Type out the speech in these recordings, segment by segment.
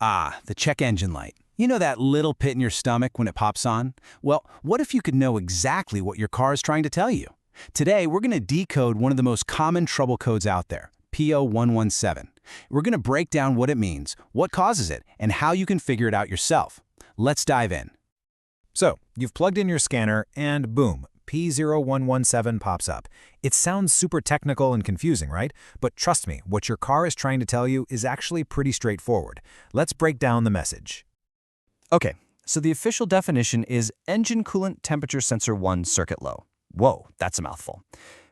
Ah, the check engine light. You know that little pit in your stomach when it pops on? Well, what if you could know exactly what your car is trying to tell you? Today, we're going to decode one of the most common trouble codes out there, P0117. We're going to break down what it means, what causes it, and how you can figure it out yourself. Let's dive in. So, you've plugged in your scanner and boom, P0117 pops up. It sounds super technical and confusing, right? But trust me, what your car is trying to tell you is actually pretty straightforward. Let's break down the message. Okay, so the official definition is engine coolant temperature sensor 1 circuit low. Whoa, that's a mouthful.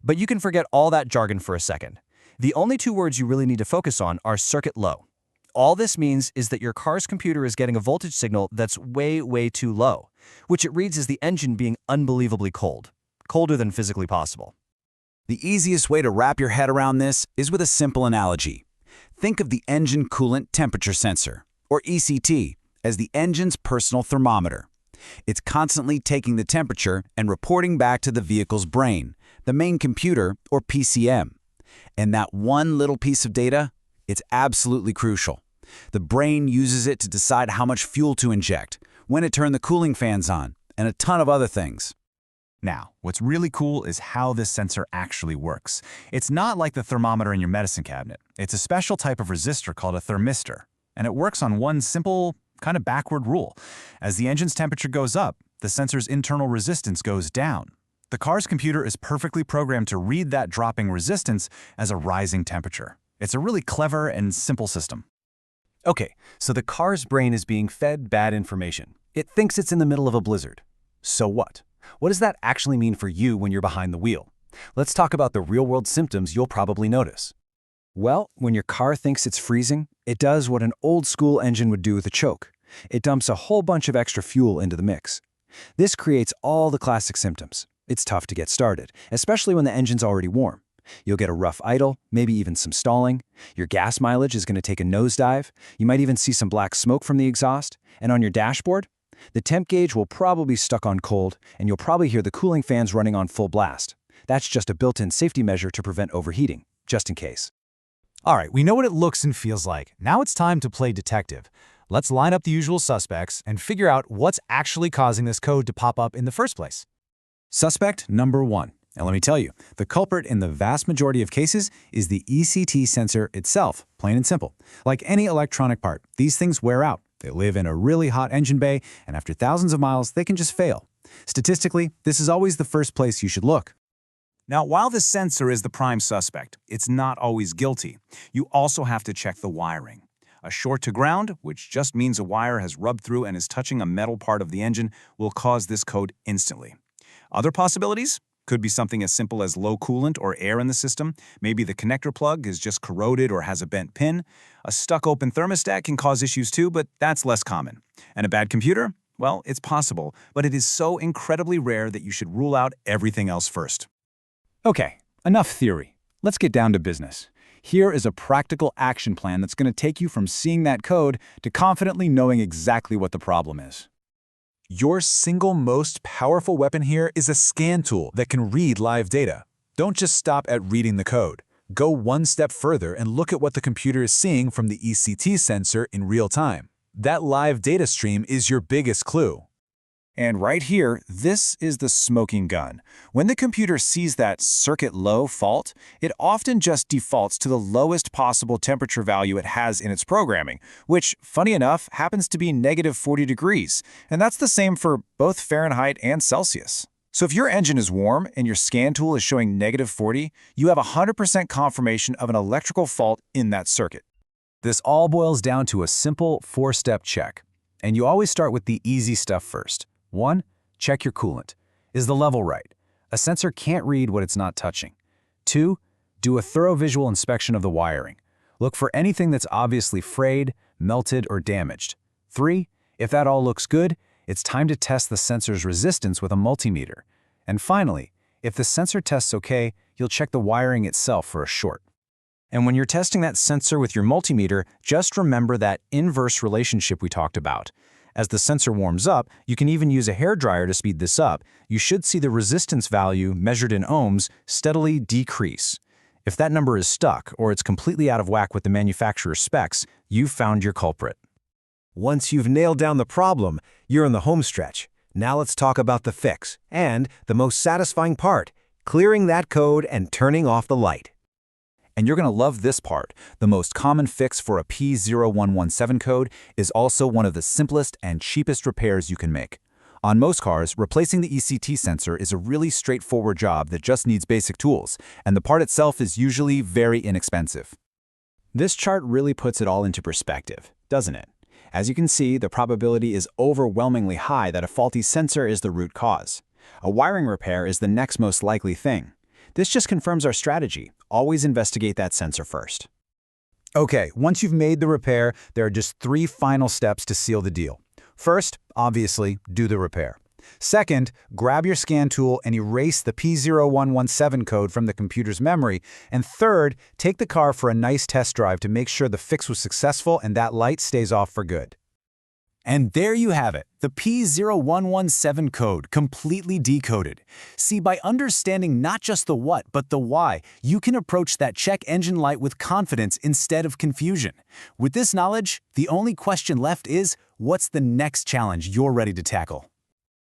But you can forget all that jargon for a second. The only two words you really need to focus on are circuit low. All this means is that your car's computer is getting a voltage signal that's way too low, which it reads as the engine being unbelievably cold, colder than physically possible. The easiest way to wrap your head around this is with a simple analogy. Think of the engine coolant temperature sensor, or ECT, as the engine's personal thermometer. It's constantly taking the temperature and reporting back to the vehicle's brain, the main computer, or PCM. And that one little piece of data, it's absolutely crucial. The brain uses it to decide how much fuel to inject, when to turn the cooling fans on, and a ton of other things. Now, what's really cool is how this sensor actually works. It's not like the thermometer in your medicine cabinet. It's a special type of resistor called a thermistor, and it works on one simple, kind of backward rule. As the engine's temperature goes up, the sensor's internal resistance goes down. The car's computer is perfectly programmed to read that dropping resistance as a rising temperature. It's a really clever and simple system. Okay, so the car's brain is being fed bad information. It thinks it's in the middle of a blizzard. So what? What does that actually mean for you when you're behind the wheel? Let's talk about the real-world symptoms you'll probably notice. Well, when your car thinks it's freezing, it does what an old-school engine would do with a choke. It dumps a whole bunch of extra fuel into the mix. This creates all the classic symptoms. It's tough to get started, especially when the engine's already warm. You'll get a rough idle, maybe even some stalling. Your gas mileage is going to take a nosedive. You might even see some black smoke from the exhaust. And on your dashboard, the temp gauge will probably be stuck on cold, and you'll probably hear the cooling fans running on full blast. That's just a built-in safety measure to prevent overheating, just in case. All right, we know what it looks and feels like. Now it's time to play detective. Let's line up the usual suspects and figure out what's actually causing this code to pop up in the first place. Suspect number 1. And let me tell you, the culprit in the vast majority of cases is the ECT sensor itself, plain and simple. Like any electronic part, these things wear out. They live in a really hot engine bay, and after thousands of miles, they can just fail. Statistically, this is always the first place you should look. Now, while the sensor is the prime suspect, it's not always guilty. You also have to check the wiring. A short to ground, which just means a wire has rubbed through and is touching a metal part of the engine, will cause this code instantly. Other possibilities? Could be something as simple as low coolant or air in the system. Maybe the connector plug is just corroded or has a bent pin. A stuck open thermostat can cause issues too, but that's less common. And a bad computer? Well, it's possible, but it is so incredibly rare that you should rule out everything else first. Okay, enough theory. Let's get down to business. Here is a practical action plan that's going to take you from seeing that code to confidently knowing exactly what the problem is. Your single most powerful weapon here is a scan tool that can read live data. Don't just stop at reading the code. Go one step further and look at what the computer is seeing from the ECT sensor in real time. That live data stream is your biggest clue. And right here, this is the smoking gun. When the computer sees that circuit low fault, it often just defaults to the lowest possible temperature value it has in its programming, which, funny enough, happens to be negative 40 degrees. And that's the same for both Fahrenheit and Celsius. So if your engine is warm and your scan tool is showing negative 40, you have 100% confirmation of an electrical fault in that circuit. This all boils down to a simple 4-step check. And you always start with the easy stuff first. 1. Check your coolant. Is the level right? A sensor can't read what it's not touching. 2. Do a thorough visual inspection of the wiring. Look for anything that's obviously frayed, melted, or damaged. 3. If that all looks good, it's time to test the sensor's resistance with a multimeter. And finally, if the sensor tests okay, you'll check the wiring itself for a short. And when you're testing that sensor with your multimeter, just remember that inverse relationship we talked about. As the sensor warms up, you can even use a hairdryer to speed this up. You should see the resistance value, measured in ohms, steadily decrease. If that number is stuck or it's completely out of whack with the manufacturer's specs, you've found your culprit. Once you've nailed down the problem, you're in the home stretch. Now let's talk about the fix, and the most satisfying part, clearing that code and turning off the light. And you're going to love this part. The most common fix for a P0117 code is also one of the simplest and cheapest repairs you can make. On most cars, replacing the ECT sensor is a really straightforward job that just needs basic tools, and the part itself is usually very inexpensive. This chart really puts it all into perspective, doesn't it? As you can see, the probability is overwhelmingly high that a faulty sensor is the root cause. A wiring repair is the next most likely thing. This just confirms our strategy. Always investigate that sensor first. Okay, once you've made the repair, there are just 3 final steps to seal the deal. First, obviously, do the repair. Second, grab your scan tool and erase the P0117 code from the computer's memory. And third, take the car for a nice test drive to make sure the fix was successful and that light stays off for good. And there you have it, the P0117 code completely decoded. See, by understanding not just the what, but the why, you can approach that check engine light with confidence instead of confusion. With this knowledge, the only question left is, what's the next challenge you're ready to tackle?